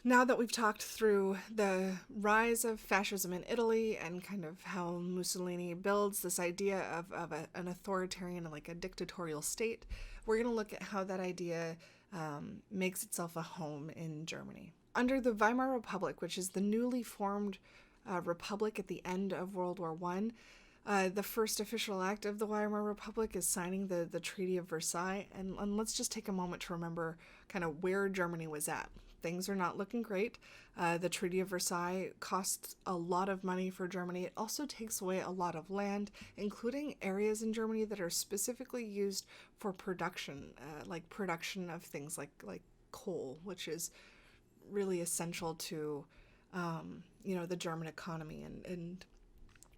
Now that we've talked through the rise of fascism in Italy and kind of how Mussolini builds this idea of an authoritarian, like a dictatorial state, we're going to look at how that idea makes itself a home in Germany. Under the Weimar Republic, which is the newly formed republic at the end of World War I, the first official act of the Weimar Republic is signing the Treaty of Versailles. And let's just take a moment to remember kind of where Germany was at. Things are not looking great. The Treaty of Versailles costs a lot of money for Germany. It also takes away a lot of land, including areas in Germany that are specifically used for production, like production of things like coal, which is really essential to the German economy. And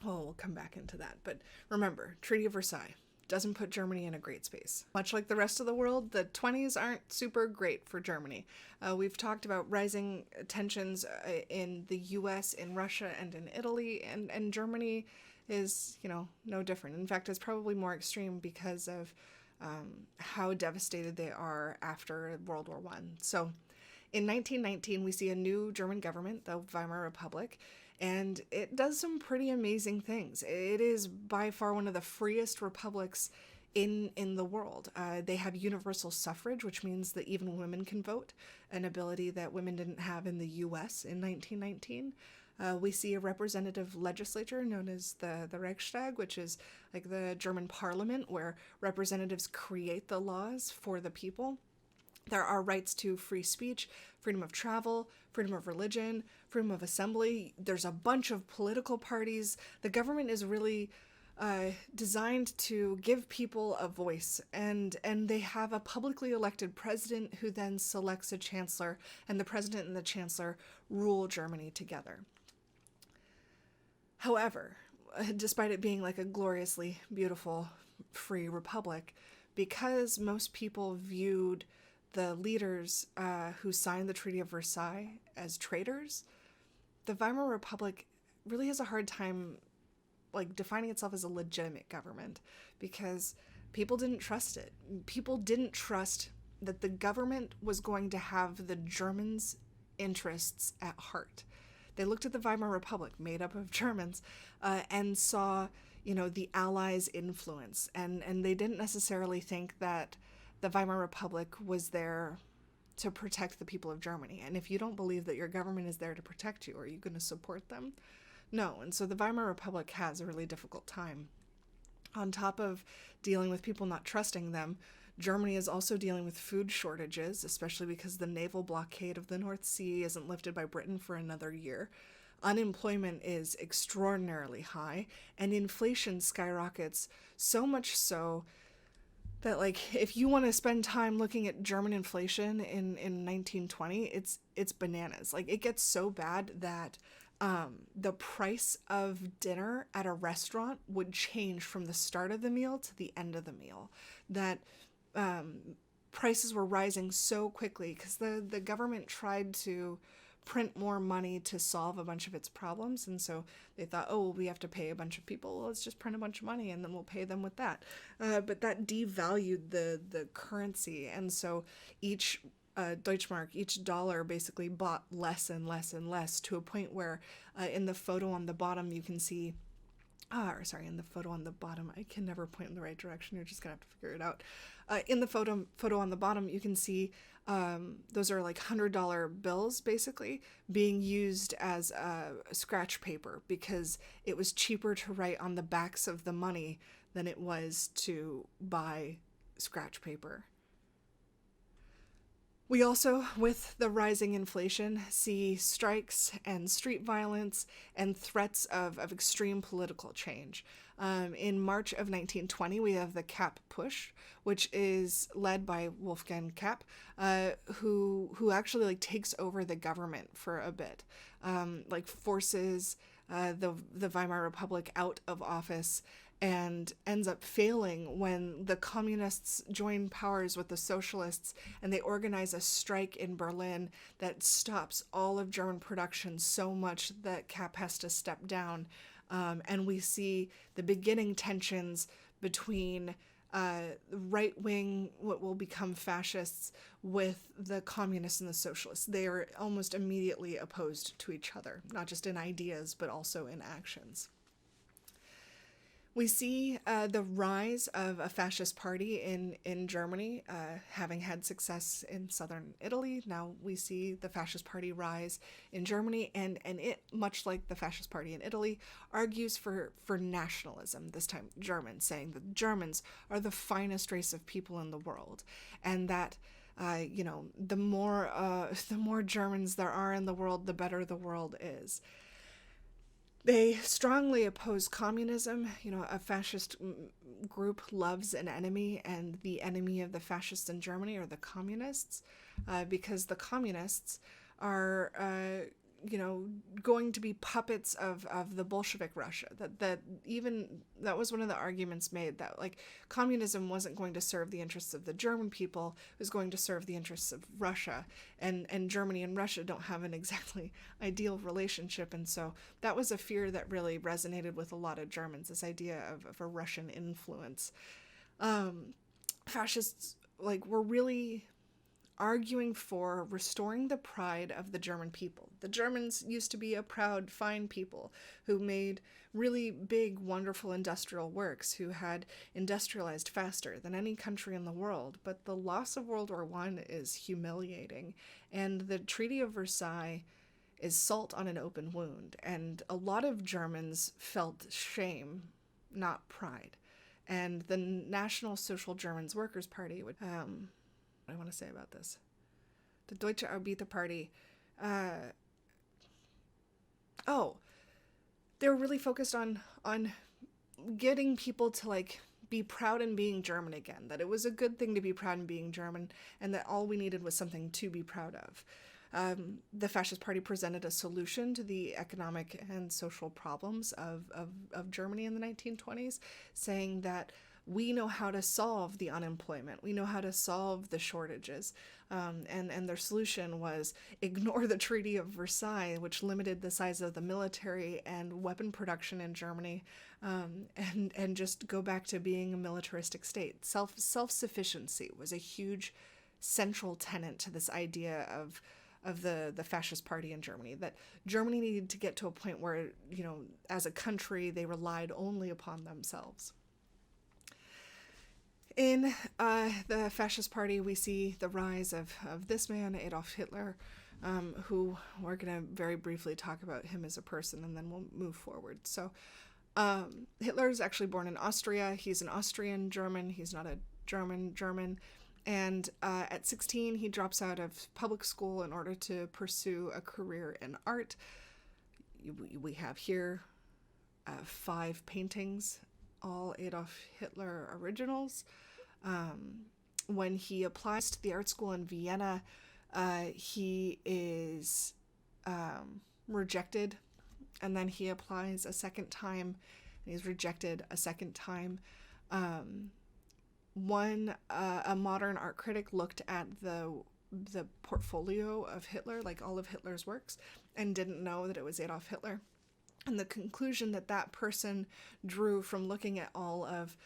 we'll come back into that. But remember, Treaty of Versailles doesn't put Germany in a great space. Much like the rest of the world, the 20s aren't super great for Germany. We've talked about rising tensions in the US, in Russia, and in Italy, and Germany is, no different. In fact, it's probably more extreme because of how devastated they are after World War I. So in 1919, we see a new German government, the Weimar Republic, and it does some pretty amazing things. It is by far one of the freest republics in the world. They have universal suffrage, which means that even women can vote, an ability that women didn't have in the US in 1919. We see a representative legislature known as the Reichstag, which is like the German parliament where representatives create the laws for the people. There are rights to free speech, freedom of travel, freedom of religion, freedom of assembly. There's a bunch of political parties. The government is really designed to give people a voice, and they have a publicly elected president who then selects a chancellor, and the president and the chancellor rule Germany together. However, despite it being like a gloriously beautiful, free republic, because most people viewed the leaders who signed the Treaty of Versailles as traitors, the Weimar Republic really has a hard time defining itself as a legitimate government because people didn't trust it. People didn't trust that the government was going to have the Germans' interests at heart. They looked at the Weimar Republic, made up of Germans, and saw, the Allies' influence, and they didn't necessarily think that the Weimar Republic was there to protect the people of Germany. And if you don't believe that your government is there to protect you, are you going to support them? No. And so the Weimar Republic has a really difficult time. On top of dealing with people not trusting them, Germany is also dealing with food shortages, especially because the naval blockade of the North Sea isn't lifted by Britain for another year. Unemployment is extraordinarily high, and inflation skyrockets, so much so that if you want to spend time looking at German inflation in 1920, it's bananas. It gets so bad that the price of dinner at a restaurant would change from the start of the meal to the end of the meal. That prices were rising so quickly because the government tried to print more money to solve a bunch of its problems, and so they thought, oh, we have to pay a bunch of people, well, let's just print a bunch of money and then we'll pay them with that. But that devalued the currency, and so each Deutschmark, each dollar basically bought less and less and less, to a point where in the photo on the bottom you can see in the photo on the bottom, I can never point in the right direction, you're just gonna have to figure it out. In the photo on the bottom, you can see those are $100 bills basically being used as scratch paper because it was cheaper to write on the backs of the money than it was to buy scratch paper. We also, with the rising inflation, see strikes and street violence and threats of extreme political change. In March of 1920, we have the Kapp Push, which is led by Wolfgang Kapp, who actually takes over the government for a bit, forces the Weimar Republic out of office, and ends up failing when the communists join powers with the socialists, and they organize a strike in Berlin that stops all of German production so much that Kapp has to step down. And we see the beginning tensions between right-wing, what will become fascists, with the communists and the socialists. They are almost immediately opposed to each other, not just in ideas, but also in actions. We see the rise of a fascist party in Germany, having had success in southern Italy. Now we see the fascist party rise in Germany, and it, much like the fascist party in Italy, argues for nationalism, this time German, saying that Germans are the finest race of people in the world, and that the more Germans there are in the world, the better the world is. They strongly oppose communism. A fascist group loves an enemy, and the enemy of the fascists in Germany are the communists, because the communists are, going to be puppets of the Bolshevik Russia. That was one of the arguments made, that like communism wasn't going to serve the interests of the German people, it was going to serve the interests of Russia, and Germany and Russia don't have an exactly ideal relationship, and so that was a fear that really resonated with a lot of Germans, this idea of a Russian influence. Fascists were really arguing for restoring the pride of the German people. The Germans used to be a proud, fine people who made really big, wonderful industrial works, who had industrialized faster than any country in the world. But the loss of World War I is humiliating, and the Treaty of Versailles is salt on an open wound. And a lot of Germans felt shame, not pride. And the National Social Germans Workers' Party would... I want to say about this. The Deutsche Arbeiterparty. They were really focused on getting people to be proud in being German again. That it was a good thing to be proud in being German, and that all we needed was something to be proud of. The Fascist Party presented a solution to the economic and social problems of Germany in the 1920s, saying that we know how to solve the unemployment. We know how to solve the shortages. And their solution was ignore the Treaty of Versailles, which limited the size of the military and weapon production in Germany, and just go back to being a militaristic state. Self-sufficiency was a huge central tenet to this idea of the fascist party in Germany, that Germany needed to get to a point where, as a country, they relied only upon themselves. In the fascist party, we see the rise of this man, Adolf Hitler, who we're going to very briefly talk about him as a person, and then we'll move forward. So Hitler is actually born in Austria. He's an Austrian German. He's not a German. And at 16, he drops out of public school in order to pursue a career in art. We have here 5 paintings, all Adolf Hitler originals. When he applies to the art school in Vienna, he is rejected, and then he applies a second time, and he's rejected a second time. A modern art critic looked at the portfolio of Hitler, all of Hitler's works, and didn't know that it was Adolf Hitler. And the conclusion that person drew from looking at all of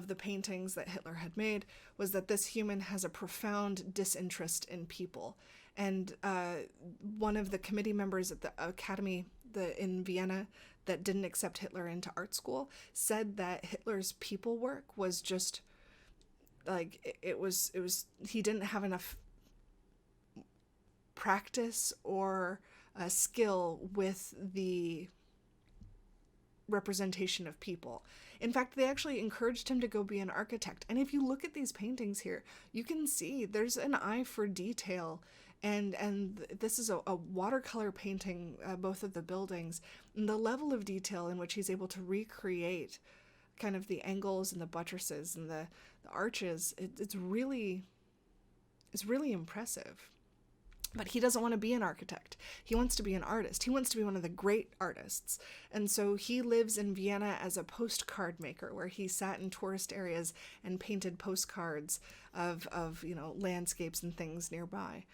the paintings that Hitler had made was that this human has a profound disinterest in people. And one of the committee members at the Academy in Vienna that didn't accept Hitler into art school said that Hitler's people work was just it was he didn't have enough practice or skill with the representation of people. In fact, they actually encouraged him to go be an architect. And if you look at these paintings here, you can see there's an eye for detail. And this is a watercolor painting, both of the buildings, and the level of detail in which he's able to recreate kind of the angles and the buttresses and the arches. It's really impressive. But he doesn't want to be an architect. He wants to be an artist. He wants to be one of the great artists. And so he lives in Vienna as a postcard maker, where he sat in tourist areas and painted postcards of landscapes and things nearby.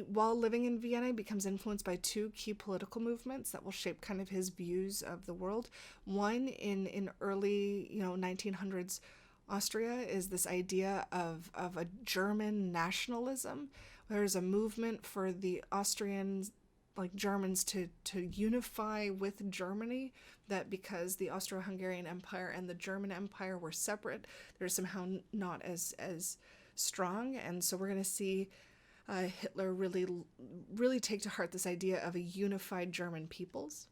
while living in Vienna, becomes influenced by two key political movements that will shape kind of his views of the world. One in early 1900s Austria is this idea of a German nationalism. There's a movement for the Austrians, like Germans, to unify with Germany, that because the Austro-Hungarian Empire and the German Empire were separate, they're somehow not as strong. And so we're going to see Hitler really take to heart this idea of a unified German peoples.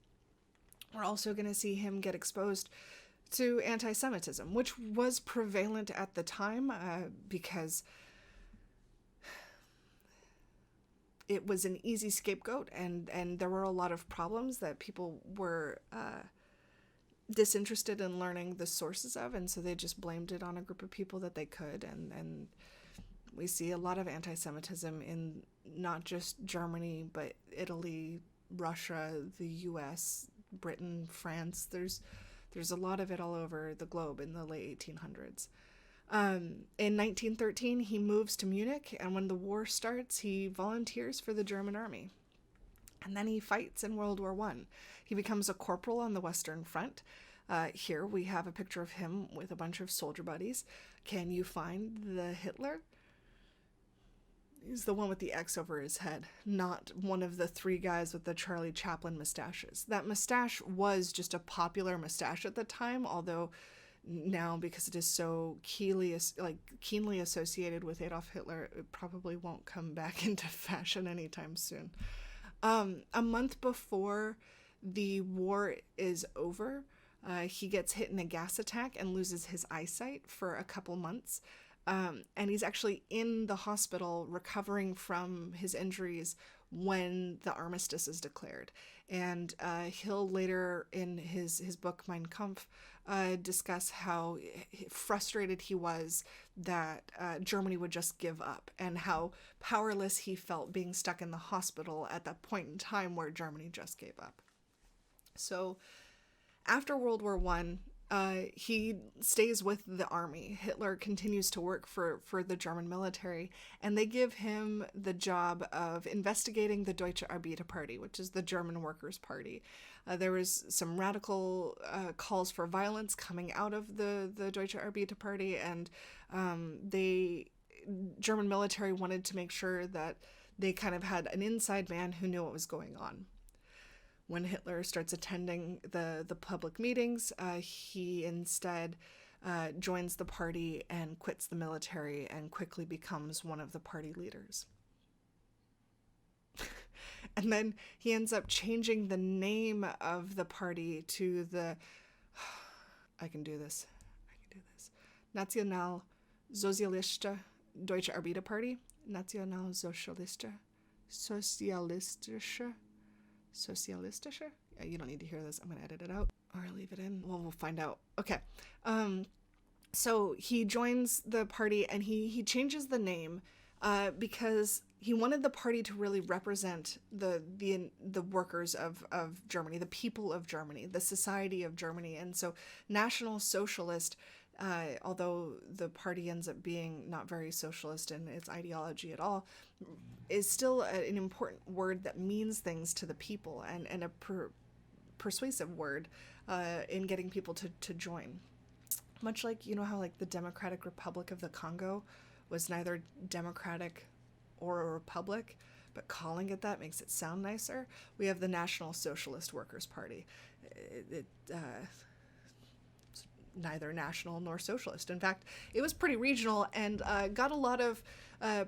We're also going to see him get exposed to anti-Semitism, which was prevalent at the time because it was an easy scapegoat, and there were a lot of problems that people were disinterested in learning the sources of, and so they just blamed it on a group of people that they could, and we see a lot of anti-Semitism in not just Germany, but Italy, Russia, the US, Britain, France. There's a lot of it all over the globe in the late 1800s. In 1913, he moves to Munich, and when the war starts, he volunteers for the German army. And then he fights in World War I. He becomes a corporal on the Western Front. Here we have a picture of him with a bunch of soldier buddies. Can you find the Hitler? He's the one with the X over his head, not one of the three guys with the Charlie Chaplin mustaches. That mustache was just a popular mustache at the time, although now, because it is so keenly associated with Adolf Hitler, it probably won't come back into fashion anytime soon. A month before the war is over, he gets hit in a gas attack and loses his eyesight for a couple months. And he's actually in the hospital recovering from his injuries when the armistice is declared. And he'll later in his book Mein Kampf discuss how frustrated he was that Germany would just give up, and how powerless he felt being stuck in the hospital at that point in time where Germany just gave up. So after World War I, he stays with the army. Hitler continues to work for the German military, and they give him the job of investigating the Deutsche Arbeiterparty, which is the German Workers' Party. There was some radical calls for violence coming out of the Deutsche Arbeiterparty, and the German military wanted to make sure that they kind of had an inside man who knew what was going on. When Hitler starts attending the public meetings, he instead joins the party and quits the military and quickly becomes one of the party leaders. And then he ends up changing the name of the party to the I can do this. Nationalsozialistische Deutsche Arbeiterparty. Nationalsozialistische. Socialistische? Yeah, you don't need to hear this. I'm going to edit it out or leave it in. Well, we'll find out. Okay. So he joins the party, and he changes the name because he wanted the party to really represent the workers of Germany, the people of Germany, the society of Germany. And so National Socialist, although the party ends up being not very socialist in its ideology at all, is still an important word that means things to the people, and a persuasive word in getting people to join. Much like, you know how like the Democratic Republic of the Congo was neither democratic or a republic, but calling it that makes it sound nicer. We have the National Socialist Workers' Party. Neither national nor socialist. In fact, it was pretty regional and got a lot of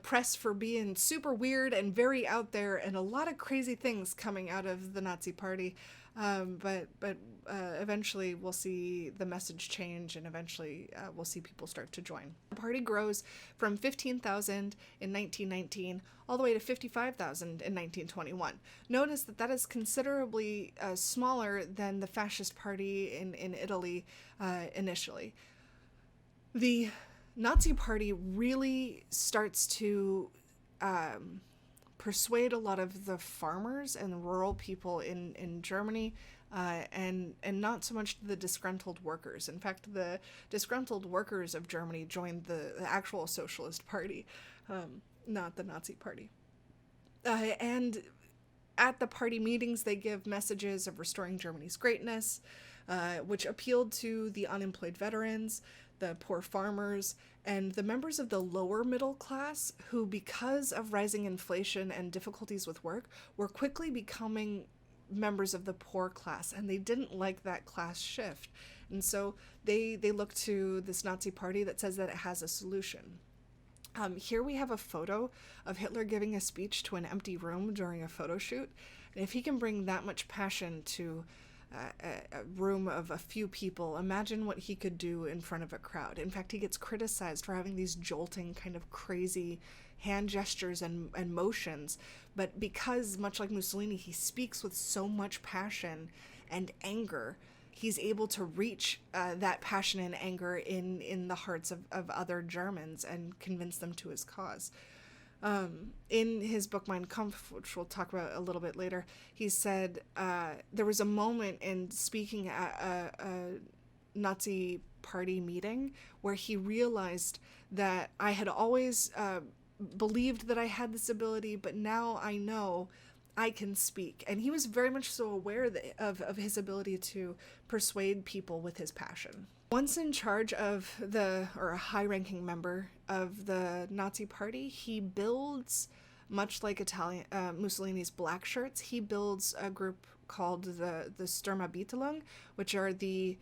press for being super weird and very out there, and a lot of crazy things coming out of the Nazi Party. But eventually we'll see the message change, and eventually we'll see people start to join. The party grows from 15,000 in 1919 all the way to 55,000 in 1921. Notice that is considerably smaller than the fascist party in Italy initially. The Nazi Party really starts to persuade a lot of the farmers and rural people in Germany, and not so much the disgruntled workers. In fact, the disgruntled workers of Germany joined the actual Socialist Party, not the Nazi Party. And at the party meetings, they give messages of restoring Germany's greatness, which appealed to the unemployed veterans, the poor farmers, and the members of the lower middle class who, because of rising inflation and difficulties with work, were quickly becoming members of the poor class, and they didn't like that class shift. And so they look to this Nazi party that says that it has a solution. Here we have a photo of Hitler giving a speech to an empty room during a photo shoot. And if he can bring that much passion to a room of a few people, imagine what he could do in front of a crowd. In fact, he gets criticized for having these jolting, kind of crazy hand gestures and motions. But because, much like Mussolini, he speaks with so much passion and anger, he's able to reach that passion and anger in the hearts of other Germans and convince them to his cause. In his book Mein Kampf, which we'll talk about a little bit later, he said there was a moment in speaking at a Nazi party meeting where he realized that I had always believed that I had this ability, but now I know I can speak. And he was very much so aware of his ability to persuade people with his passion. Once in charge of or a high-ranking member of the Nazi party, he builds, much like Mussolini's black shirts, he builds a group called the Sturmabteilung, which are the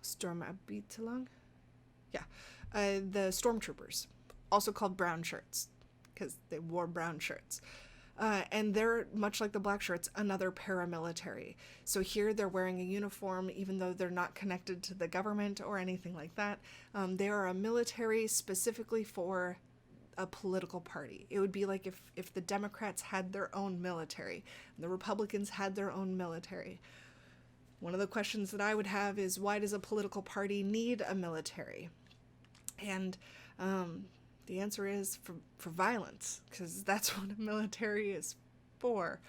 Sturmabteilung? Yeah, the stormtroopers, also called brown shirts, because they wore brown shirts. And they're, much like the black shirts, another paramilitary. So here they're wearing a uniform, even though they're not connected to the government or anything like that. They are a military specifically for a political party. It would be like if the Democrats had their own military, and the Republicans had their own military. One of the questions that I would have is, why does a political party need a military? And the answer is for violence, because that's what a military is for.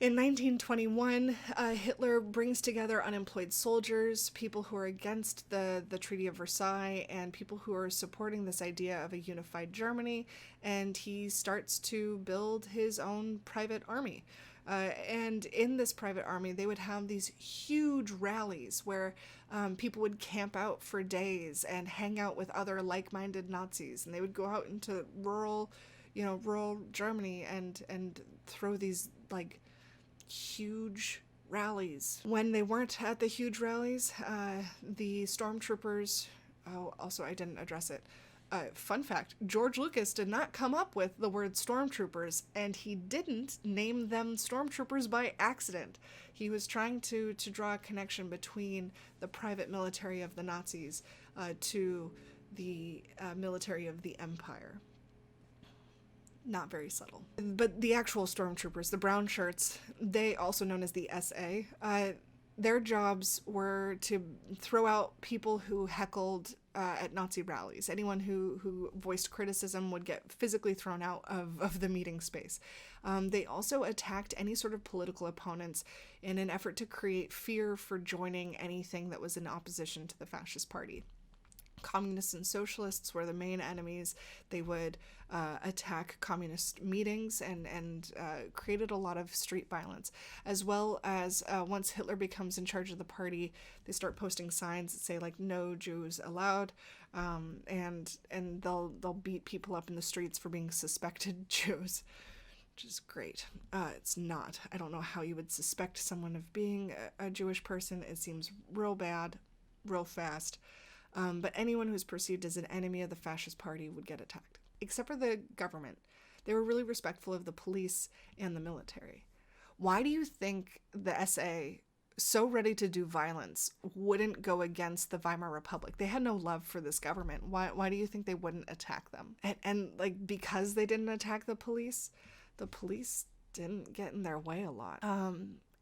In 1921, Hitler brings together unemployed soldiers, people who are against the Treaty of Versailles, and people who are supporting this idea of a unified Germany, and he starts to build his own private army. And in this private army, they would have these huge rallies where people would camp out for days and hang out with other like-minded Nazis. And they would go out into rural Germany and throw these like huge rallies. When they weren't at the huge rallies, the stormtroopers. Oh, also I didn't address it. Fun fact, George Lucas did not come up with the word stormtroopers, and he didn't name them stormtroopers by accident. He was trying to draw a connection between the private military of the Nazis to the military of the Empire. Not very subtle. But the actual stormtroopers, the brown shirts, they also known as the SA, their jobs were to throw out people who heckled at Nazi rallies. Anyone who voiced criticism would get physically thrown out of the meeting space. They also attacked any sort of political opponents in an effort to create fear for joining anything that was in opposition to the fascist party. Communists and socialists were the main enemies. They would attack communist meetings and created a lot of street violence, as well as once Hitler becomes in charge of the party, they start posting signs that say like "No Jews allowed," and they'll beat people up in the streets for being suspected Jews, which is great. It's not. I don't know how you would suspect someone of being a Jewish person. It seems real bad, real fast. But anyone who's perceived as an enemy of the fascist party would get attacked, except for the government. They were really respectful of the police and the military. Why do you think the SA, so ready to do violence, wouldn't go against the Weimar Republic? They had no love for this government. Why do you think they wouldn't attack them? And like, because they didn't attack the police didn't get in their way a lot.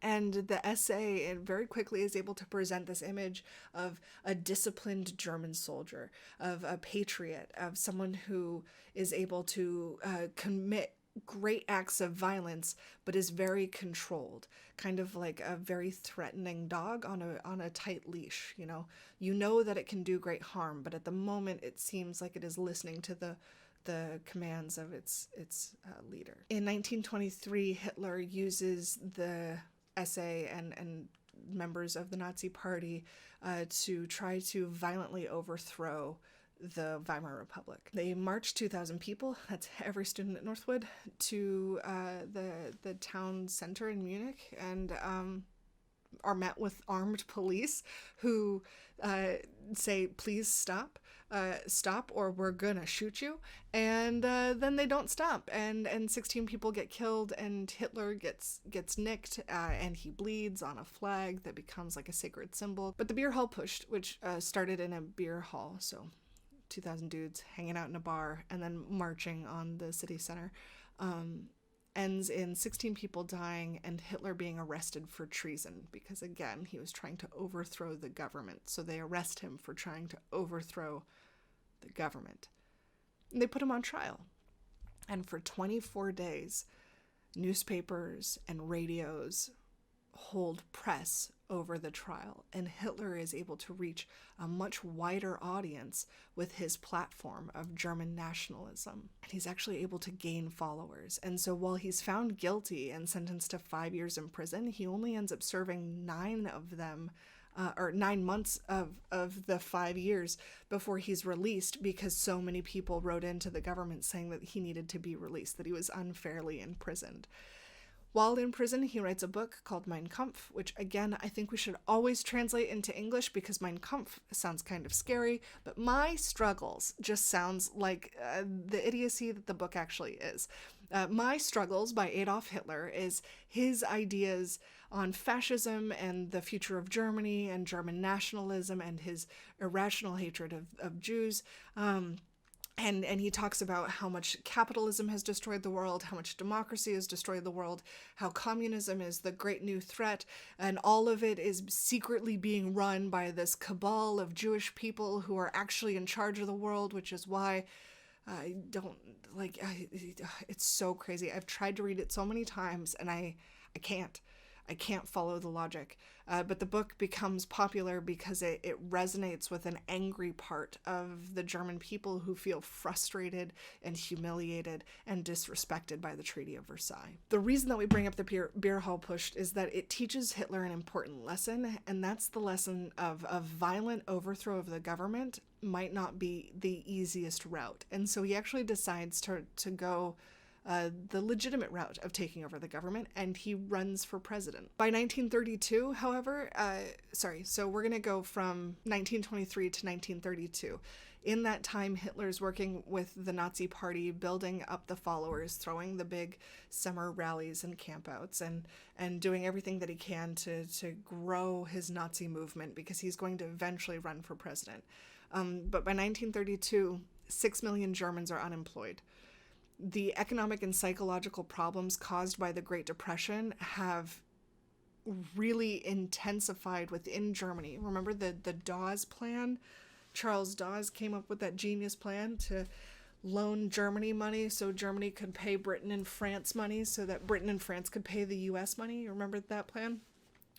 And the SA very quickly is able to present this image of a disciplined German soldier, of a patriot, of someone who is able to commit great acts of violence, but is very controlled, kind of like a very threatening dog on a tight leash. You know that it can do great harm, but at the moment it seems like it is listening to the the commands of its leader. In 1923, Hitler uses the SA and members of the Nazi Party to try to violently overthrow the Weimar Republic. They marched 2,000 people, that's every student at Northwood, to the town center in Munich, and are met with armed police who say, please stop, or we're gonna shoot you. And then they don't stop, and 16 people get killed, and Hitler gets nicked, and he bleeds on a flag that becomes like a sacred symbol. But the beer hall push, which started in a beer hall, so 2,000 dudes hanging out in a bar and then marching on the city center, ends in 16 people dying and Hitler being arrested for treason, because again, he was trying to overthrow the government. So they arrest him for trying to overthrow the government. And they put him on trial. And for 24 days, newspapers and radios hold press over the trial, and Hitler is able to reach a much wider audience with his platform of German nationalism. And he's actually able to gain followers. And so while he's found guilty and sentenced to 5 years in prison, he only ends up serving 9 of them, or 9 months of the 5 years before he's released, because so many people wrote into the government saying that he needed to be released, that he was unfairly imprisoned. While in prison, he writes a book called Mein Kampf, which again, I think we should always translate into English, because Mein Kampf sounds kind of scary, but My Struggles just sounds like the idiocy that the book actually is. My Struggles by Adolf Hitler is his ideas on fascism and the future of Germany and German nationalism and his irrational hatred of Jews. And he talks about how much capitalism has destroyed the world, how much democracy has destroyed the world, how communism is the great new threat, and all of it is secretly being run by this cabal of Jewish people who are actually in charge of the world, which is why I don't, it's so crazy. I've tried to read it so many times, and I can't follow the logic. But the book becomes popular because it resonates with an angry part of the German people who feel frustrated and humiliated and disrespected by the Treaty of Versailles. The reason that we bring up the beer hall push is that it teaches Hitler an important lesson, and that's the lesson of a violent overthrow of the government might not be the easiest route. And so he actually decides to go the legitimate route of taking over the government, and he runs for president. By 1932, however, so we're going to go from 1923 to 1932. In that time, Hitler's working with the Nazi Party, building up the followers, throwing the big summer rallies and campouts, and doing everything that he can to grow his Nazi movement, because he's going to eventually run for president. But by 1932, 6 million Germans are unemployed. The economic and psychological problems caused by the Great Depression have really intensified within Germany. Remember the Dawes Plan? Charles Dawes came up with that genius plan to loan Germany money so Germany could pay Britain and France money so that Britain and France could pay the US money. You remember that plan?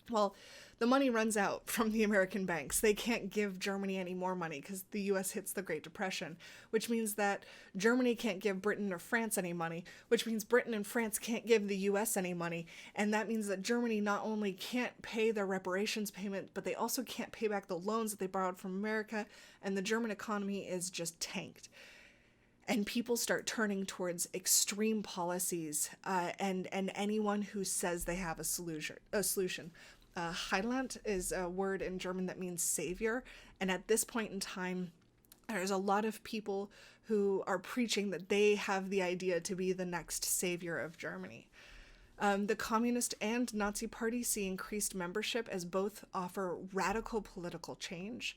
Well, the money runs out from the American banks. They can't give Germany any more money because the US hits the Great Depression, which means that Germany can't give Britain or France any money, which means Britain and France can't give the US any money. And that means that Germany not only can't pay their reparations payment, but they also can't pay back the loans that they borrowed from America, and the German economy is just tanked. And people start turning towards extreme policies and anyone who says they have a solution. Heiland is a word in German that means savior. And at this point in time, there's a lot of people who are preaching that they have the idea to be the next savior of Germany. The Communist and Nazi Party see increased membership as both offer radical political change.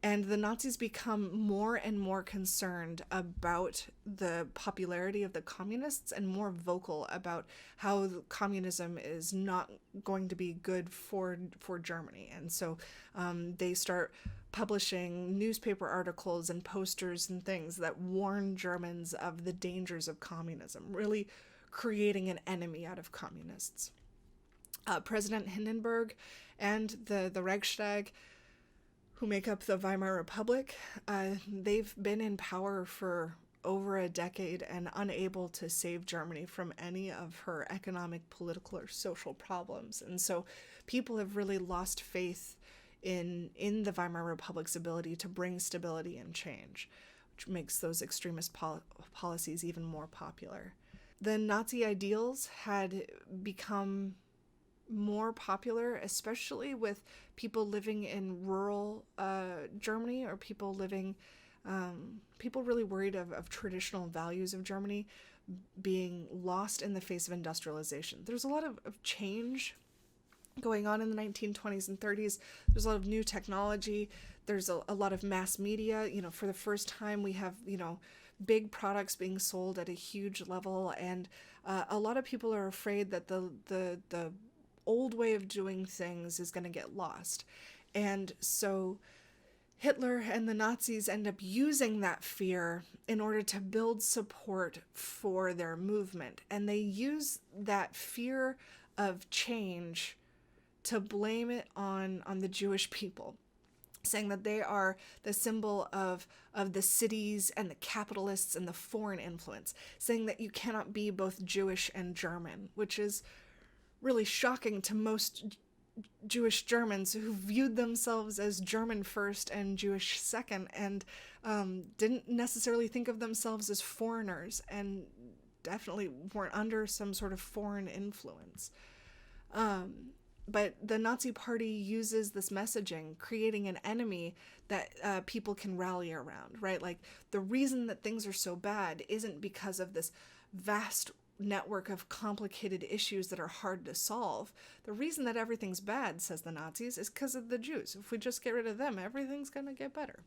And the Nazis become more and more concerned about the popularity of the communists and more vocal about how communism is not going to be good for Germany. And so they start publishing newspaper articles and posters and things that warn Germans of the dangers of communism, really creating an enemy out of communists. President Hindenburg and the Reichstag, who make up the Weimar Republic, they've been in power for over a decade and unable to save Germany from any of her economic, political, or social problems. And so people have really lost faith in the Weimar Republic's ability to bring stability and change, which makes those extremist policies even more popular. The Nazi ideals had become more popular, especially with people living in rural Germany, or people really worried of traditional values of Germany being lost in the face of industrialization. There's a lot of change going on in the 1920s and 30s. There's a lot of new technology. There's a lot of mass media. For the first time we have, big products being sold at a huge level, and a lot of people are afraid that the old way of doing things is going to get lost. And so Hitler and the Nazis end up using that fear in order to build support for their movement. And they use that fear of change to blame it on the Jewish people, saying that they are the symbol of the cities and the capitalists and the foreign influence, saying that you cannot be both Jewish and German, which is really shocking to most Jewish Germans who viewed themselves as German first and Jewish second, and didn't necessarily think of themselves as foreigners, and definitely weren't under some sort of foreign influence. But the Nazi Party uses this messaging, creating an enemy that people can rally around, right? Like, the reason that things are so bad isn't because of this vast network of complicated issues that are hard to solve. The reason that everything's bad, says the Nazis, is because of the Jews. If we just get rid of them, everything's going to get better.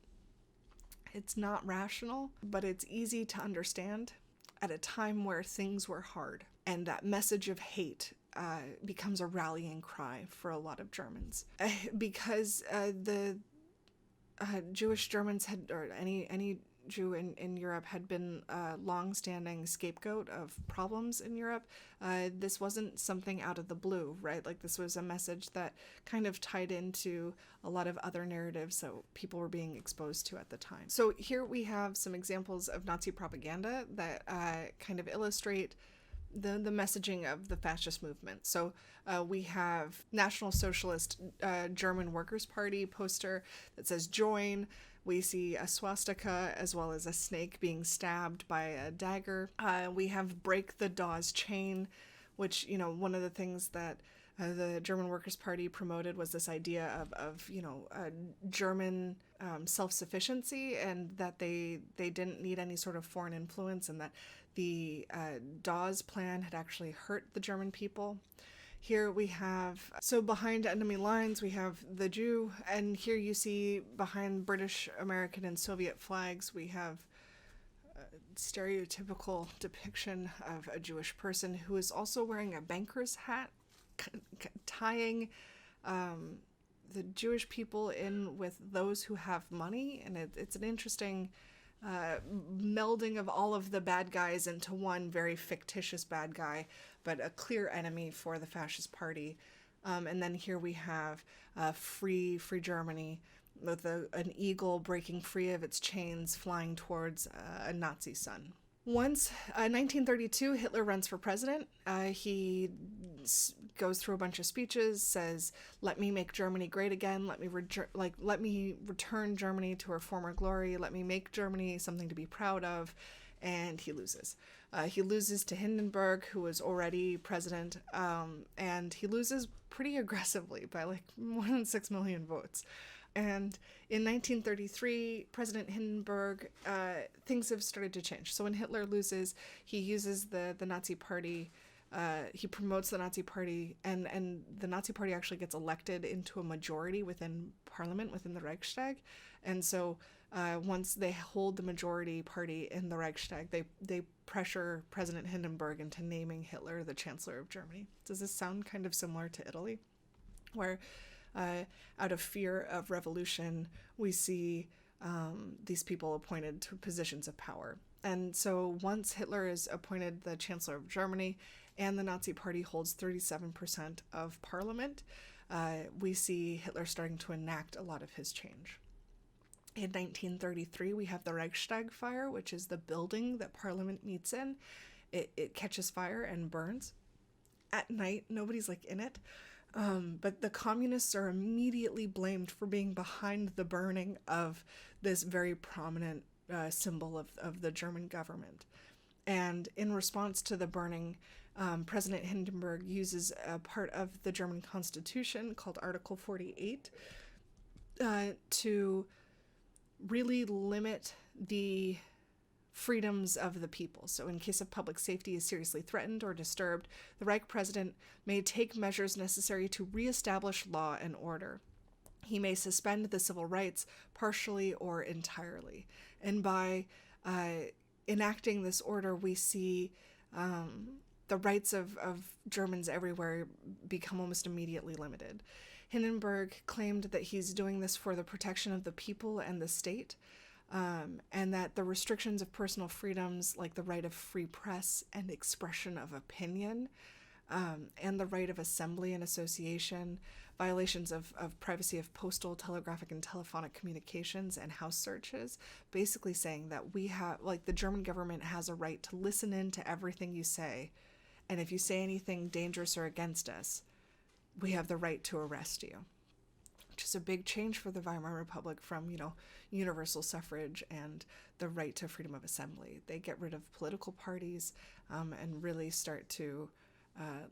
It's not rational, but it's easy to understand at a time where things were hard. And that message of hate becomes a rallying cry for a lot of Germans. Because the Jewish Germans had, or any Jew in Europe, had been a long-standing scapegoat of problems in Europe. This wasn't something out of the blue, right? Like, this was a message that kind of tied into a lot of other narratives that people were being exposed to at the time. So here we have some examples of Nazi propaganda that kind of illustrate the messaging of the fascist movement. So we have National Socialist German Workers' Party poster that says "Join." We see a swastika as well as a snake being stabbed by a dagger. We have "Break the Dawes Chain," which, one of the things that the German Workers' Party promoted was this idea of German self-sufficiency, and that they didn't need any sort of foreign influence, and that the Dawes Plan had actually hurt the German people. Here we have, so behind enemy lines, we have the Jew, and here you see behind British, American, and Soviet flags, we have a stereotypical depiction of a Jewish person who is also wearing a banker's hat, tying the Jewish people in with those who have money. And it's an interesting melding of all of the bad guys into one very fictitious bad guy, but a clear enemy for the fascist party. And then here we have free Germany, with an eagle breaking free of its chains, flying towards a Nazi sun. Once, 1932, Hitler runs for president. He goes through a bunch of speeches, says, "Let me make Germany great again. Let me return Germany to her former glory. Let me make Germany something to be proud of." And he loses. He loses to Hindenburg, who was already president, and he loses pretty aggressively by more than 6 million votes. And in 1933, President Hindenburg, things have started to change. So when Hitler loses, he uses the Nazi Party, he promotes the Nazi Party, and the Nazi Party actually gets elected into a majority within Parliament, within the Reichstag. And so once they hold the majority party in the Reichstag, they pressure President Hindenburg into naming Hitler the Chancellor of Germany. Does this sound kind of similar to Italy, where out of fear of revolution, we see these people appointed to positions of power. And so once Hitler is appointed the Chancellor of Germany and the Nazi Party holds 37% of parliament, we see Hitler starting to enact a lot of his change. In 1933, we have the Reichstag fire, which is the building that Parliament meets in. It catches fire and burns. At night, nobody's like in it. But the communists are immediately blamed for being behind the burning of this very prominent symbol of the German government. And in response to the burning, President Hindenburg uses a part of the German Constitution called Article 48 to really limit the freedoms of the people. So in case of public safety is seriously threatened or disturbed, the Reich president may take measures necessary to reestablish law and order. He may suspend the civil rights partially or entirely. And by enacting this order, we see the rights of Germans everywhere become almost immediately limited. Hindenburg claimed that he's doing this for the protection of the people and the state, and that the restrictions of personal freedoms like the right of free press and expression of opinion, and the right of assembly and association, violations of privacy of postal, telegraphic, and telephonic communications, and house searches, basically saying that we have, like, the German government has a right to listen in to everything you say, and if you say anything dangerous or against us, we have the right to arrest you. Which is a big change for the Weimar Republic from, universal suffrage and the right to freedom of assembly. They get rid of political parties and really start to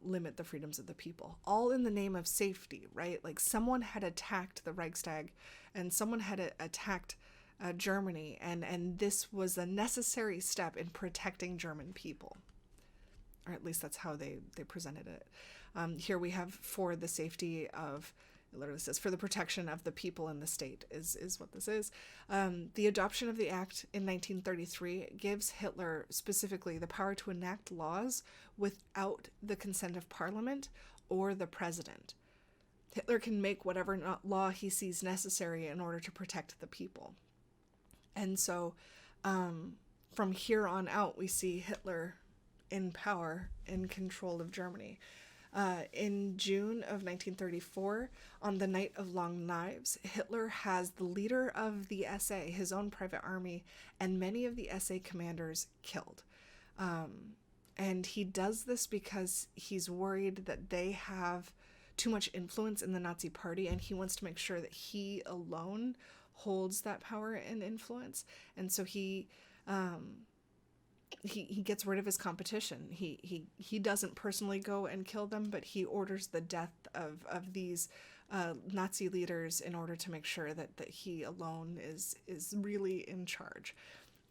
limit the freedoms of the people, all in the name of safety, right? Like, someone had attacked the Reichstag and someone had attacked Germany, and this was a necessary step in protecting German people. Or at least that's how they presented it. Here we have for the safety of, it literally says, for the protection of the people and the state is what this is. The adoption of the act in 1933 gives Hitler specifically the power to enact laws without the consent of Parliament or the president. Hitler can make whatever law he sees necessary in order to protect the people. And so from here on out, we see Hitler in power, in control of Germany. In June of 1934, on the Night of Long Knives, Hitler has the leader of the SA, his own private army, and many of the SA commanders killed. And he does this because he's worried that they have too much influence in the Nazi party, and he wants to make sure that he alone holds that power and influence. And so he gets rid of his competition. He doesn't personally go and kill them, but he orders the death of these Nazi leaders in order to make sure that he alone is really in charge.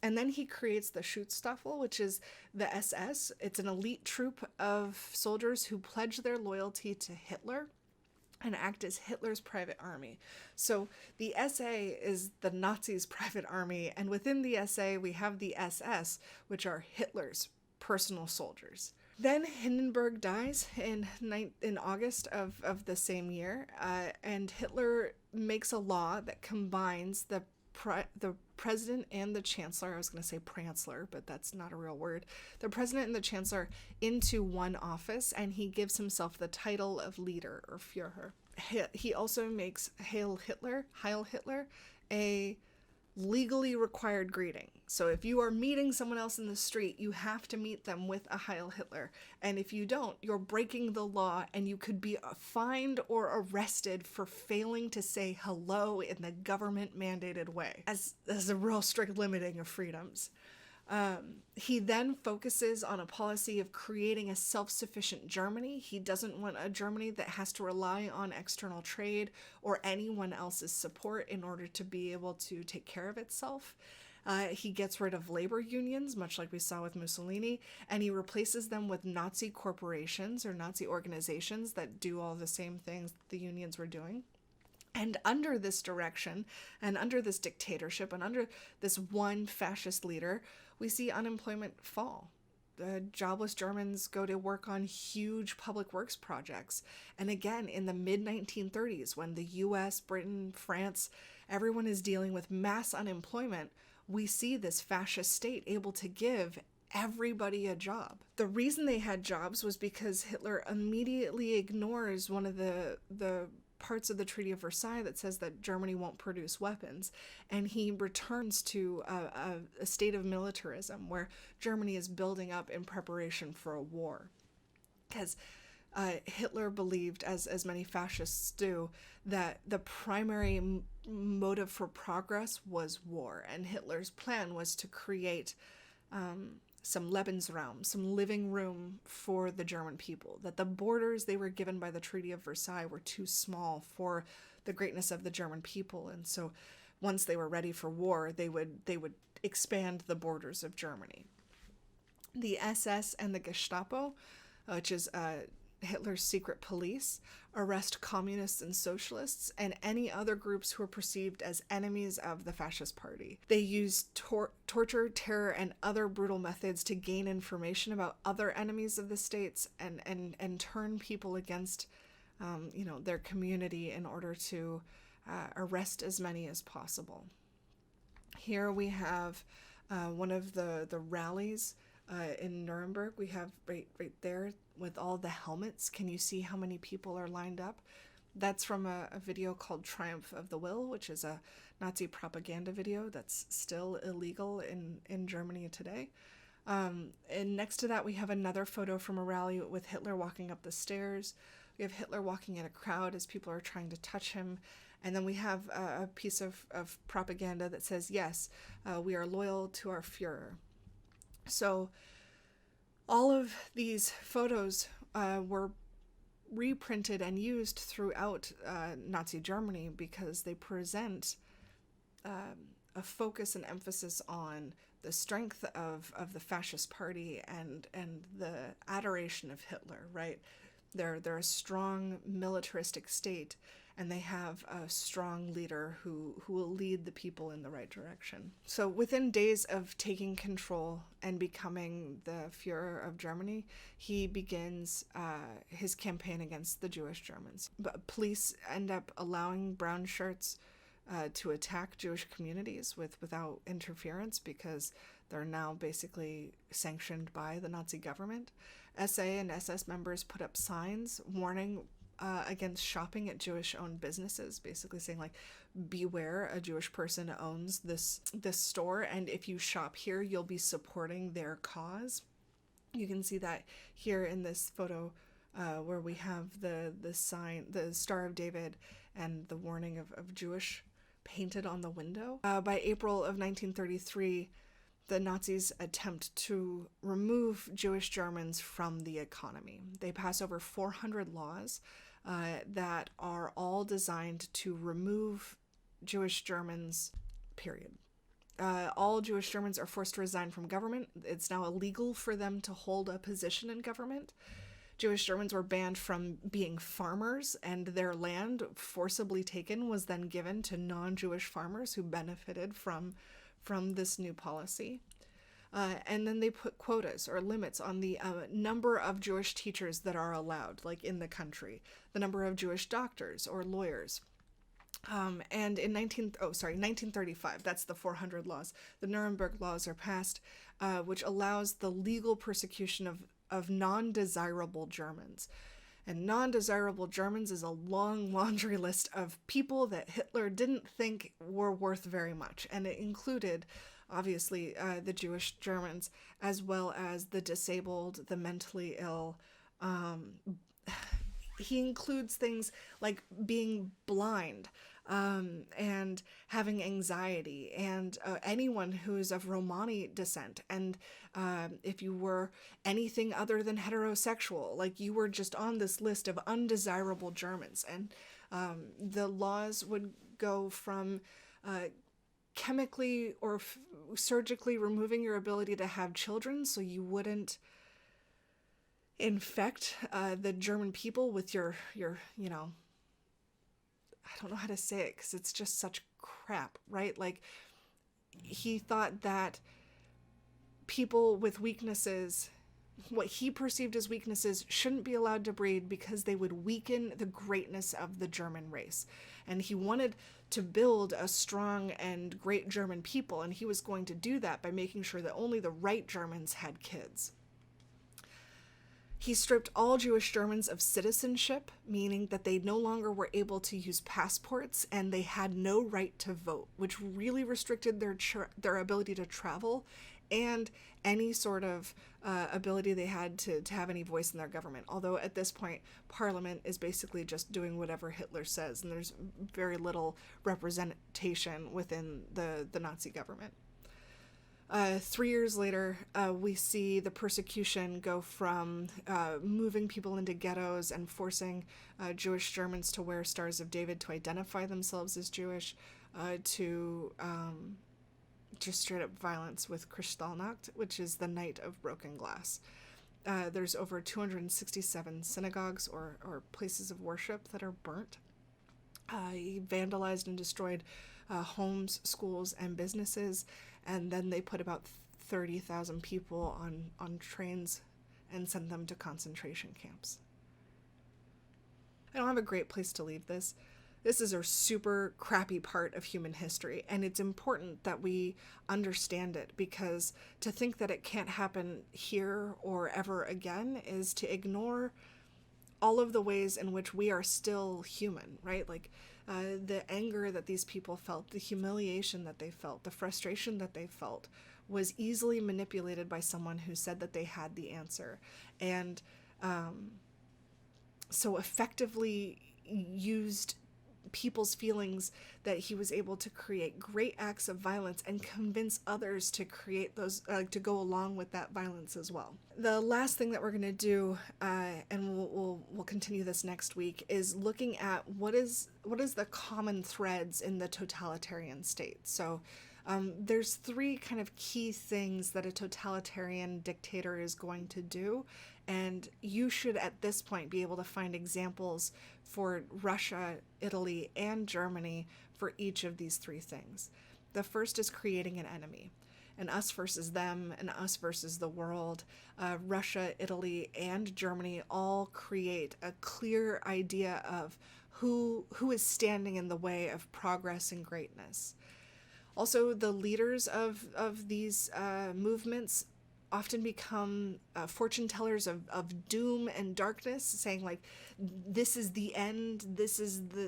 And then he creates the Schutzstaffel, which is the SS. It's an elite troop of soldiers who pledge their loyalty to Hitler and act as Hitler's private army. So the SA is the Nazis' private army, and within the SA we have the SS, which are Hitler's personal soldiers. Then Hindenburg dies in August of the same year, and Hitler makes a law that combines the president and the chancellor. I was going to say Prantzler, but that's not a real word. The president and the chancellor into one office, and he gives himself the title of leader or Führer. He also makes Heil Hitler, a legally required greeting. So if you are meeting someone else in the street, you have to meet them with a Heil Hitler. And if you don't, you're breaking the law, and you could be fined or arrested for failing to say hello in the government-mandated way, as a real strict limiting of freedoms. He then focuses on a policy of creating a self-sufficient Germany. He doesn't want a Germany that has to rely on external trade or anyone else's support in order to be able to take care of itself. He gets rid of labor unions, much like we saw with Mussolini, and he replaces them with Nazi corporations or Nazi organizations that do all the same things the unions were doing. And under this direction, and under this dictatorship, and under this one fascist leader, we see unemployment fall. The jobless Germans go to work on huge public works projects. And again, in the mid-1930s, when the US, Britain, France, everyone is dealing with mass unemployment, we see this fascist state able to give everybody a job. The reason they had jobs was because Hitler immediately ignores one of the parts of the Treaty of Versailles that says that Germany won't produce weapons, and he returns to a state of militarism where Germany is building up in preparation for a war. Because Hitler believed, as many fascists do, that the primary motive for progress was war, and Hitler's plan was to create some Lebensraum, some living room for the German people, that the borders they were given by the Treaty of Versailles were too small for the greatness of the German people, and so once they were ready for war, they would expand the borders of Germany. The SS and the Gestapo, which is Hitler's secret police, arrest communists and socialists and any other groups who are perceived as enemies of the fascist party. They use torture, terror, and other brutal methods to gain information about other enemies of the states and turn people against their community in order to arrest as many as possible. Here we have one of the rallies in Nuremberg. We have right there with all the helmets. Can you see how many people are lined up? That's from a video called Triumph of the Will, which is a Nazi propaganda video that's still illegal in Germany today. And next to that, we have another photo from a rally with Hitler walking up the stairs. We have Hitler walking in a crowd as people are trying to touch him. And then we have a piece of propaganda that says, yes, we are loyal to our Führer. So all of these photos were reprinted and used throughout Nazi Germany because they present a focus and emphasis on the strength of the fascist party and the adoration of Hitler, right? They're a strong militaristic state, and they have a strong leader who will lead the people in the right direction. So within days of taking control and becoming the Führer of Germany, he begins his campaign against the Jewish Germans. But police end up allowing brown shirts to attack Jewish communities without interference because they're now basically sanctioned by the Nazi government. SA and SS members put up signs warning against shopping at Jewish-owned businesses, basically saying, like, beware, a Jewish person owns this store, and if you shop here, you'll be supporting their cause. You can see that here in this photo where we have the sign, the Star of David, and the warning of Jewish painted on the window. By April of 1933, the Nazis attempt to remove Jewish Germans from the economy. They pass over 400 laws that are all designed to remove Jewish Germans, period. All Jewish Germans are forced to resign from government. It's now illegal for them to hold a position in government. Jewish Germans were banned from being farmers, and their land, forcibly taken, was then given to non-Jewish farmers who benefited from this new policy. And then they put quotas or limits on the number of Jewish teachers that are allowed, like in the country, the number of Jewish doctors or lawyers. And in 1935, that's the 400 laws, the Nuremberg laws are passed, which allows the legal persecution of non-desirable Germans. And non-desirable Germans is a long laundry list of people that Hitler didn't think were worth very much. And it included, obviously, the Jewish Germans, as well as the disabled, the mentally ill. He includes things like being blind, and having anxiety, and anyone who is of Romani descent, and if you were anything other than heterosexual, like you were just on this list of undesirable Germans. And the laws would go from chemically or surgically removing your ability to have children so you wouldn't infect the German people with your I don't know how to say it because it's just such crap, right? Like, he thought that people with weaknesses, what he perceived as weaknesses, shouldn't be allowed to breed because they would weaken the greatness of the German race. And he wanted to build a strong and great German people, and he was going to do that by making sure that only the right Germans had kids. He stripped all Jewish Germans of citizenship, meaning that they no longer were able to use passports and they had no right to vote, which really restricted their ability to travel and any sort of ability they had to have any voice in their government. Although at this point, Parliament is basically just doing whatever Hitler says, and there's very little representation within the Nazi government. 3 years later, we see the persecution go from moving people into ghettos and forcing Jewish Germans to wear Stars of David to identify themselves as Jewish, to just straight up violence with Kristallnacht, which is the night of broken glass. There's over 267 synagogues or places of worship that are burnt. He vandalized and destroyed homes, schools, and businesses, and then they put about 30,000 people on trains and sent them to concentration camps. I don't have a great place to leave this. This is a super crappy part of human history, and it's important that we understand it, because to think that it can't happen here or ever again is to ignore all of the ways in which we are still human, right? Like the anger that these people felt, the humiliation that they felt, the frustration that they felt was easily manipulated by someone who said that they had the answer, and so effectively used people's feelings that he was able to create great acts of violence and convince others to create those, to go along with that violence as well. The last thing that we're going to do, and we'll continue this next week, is looking at what is the common threads in the totalitarian state. So there's 3 kind of key things that a totalitarian dictator is going to do, and you should at this point be able to find examples for Russia, Italy, and Germany for each of these 3 things. The first is creating an enemy, an us versus them, an us versus the world. Russia, Italy, and Germany all create a clear idea of who is standing in the way of progress and greatness. Also, the leaders of these movements often become fortune tellers of doom and darkness, saying like, this is the end,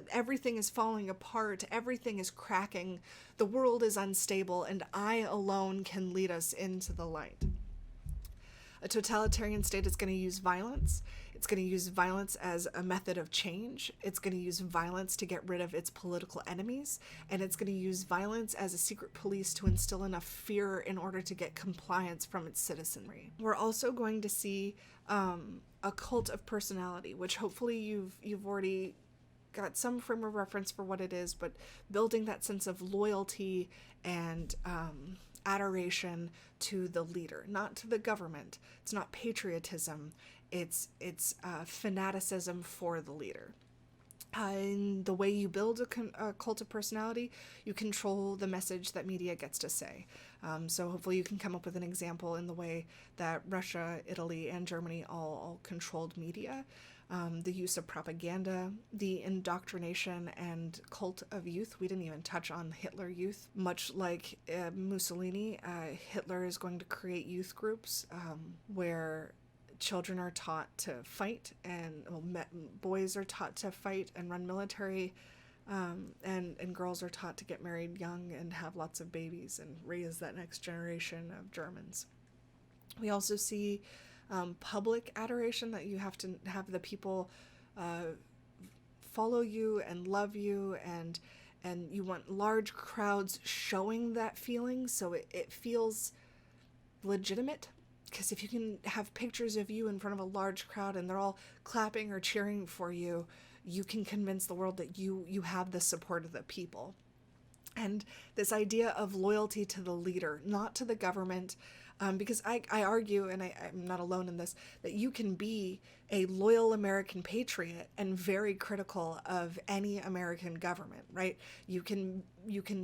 everything is falling apart, everything is cracking, the world is unstable, and I alone can lead us into the light. A totalitarian state is going to use violence. It's going to use violence as a method of change. It's going to use violence to get rid of its political enemies. And it's going to use violence as a secret police to instill enough fear in order to get compliance from its citizenry. We're also going to see a cult of personality, which hopefully you've already got some frame of reference for what it is, but building that sense of loyalty and adoration to the leader, not to the government. It's not patriotism. It's fanaticism for the leader. In the way you build a cult of personality, you control the message that media gets to say. So hopefully you can come up with an example in the way that Russia, Italy, and Germany all controlled media. The use of propaganda, the indoctrination and cult of youth. We didn't even touch on Hitler Youth. Much like Mussolini, Hitler is going to create youth groups where children are taught to fight, and boys are taught to fight and run military, and girls are taught to get married young and have lots of babies and raise that next generation of Germans. We also see public adoration, that you have to have the people follow you and love you, and you want large crowds showing that feeling, so it feels legitimate. Because if you can have pictures of you in front of a large crowd and they're all clapping or cheering for you, you can convince the world that you have the support of the people. And this idea of loyalty to the leader, not to the government, because I argue, and I'm not alone in this, that you can be a loyal American patriot and very critical of any American government, right? You can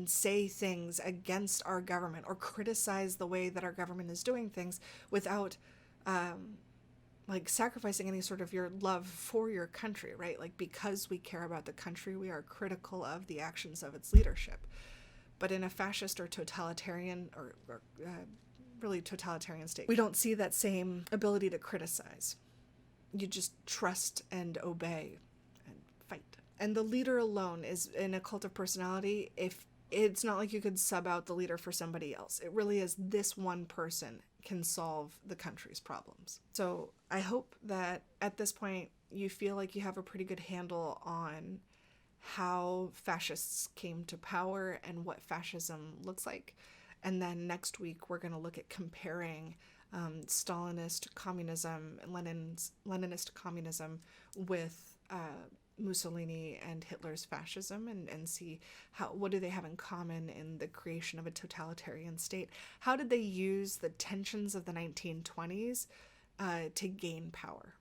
say things against our government or criticize the way that our government is doing things without like sacrificing any sort of your love for your country, right? Like, because we care about the country, we are critical of the actions of its leadership. But in a fascist or totalitarian or really totalitarian state, we don't see that same ability to criticize. You just trust and obey and fight. And the leader alone is in a cult of personality. If it's not like you could sub out the leader for somebody else, it really is this one person can solve the country's problems. So I hope that at this point you feel like you have a pretty good handle on how fascists came to power and what fascism looks like. And then next week, we're going to look at comparing Stalinist communism and Leninist communism with Mussolini and Hitler's fascism, and see what do they have in common in the creation of a totalitarian state. How did they use the tensions of the 1920s to gain power?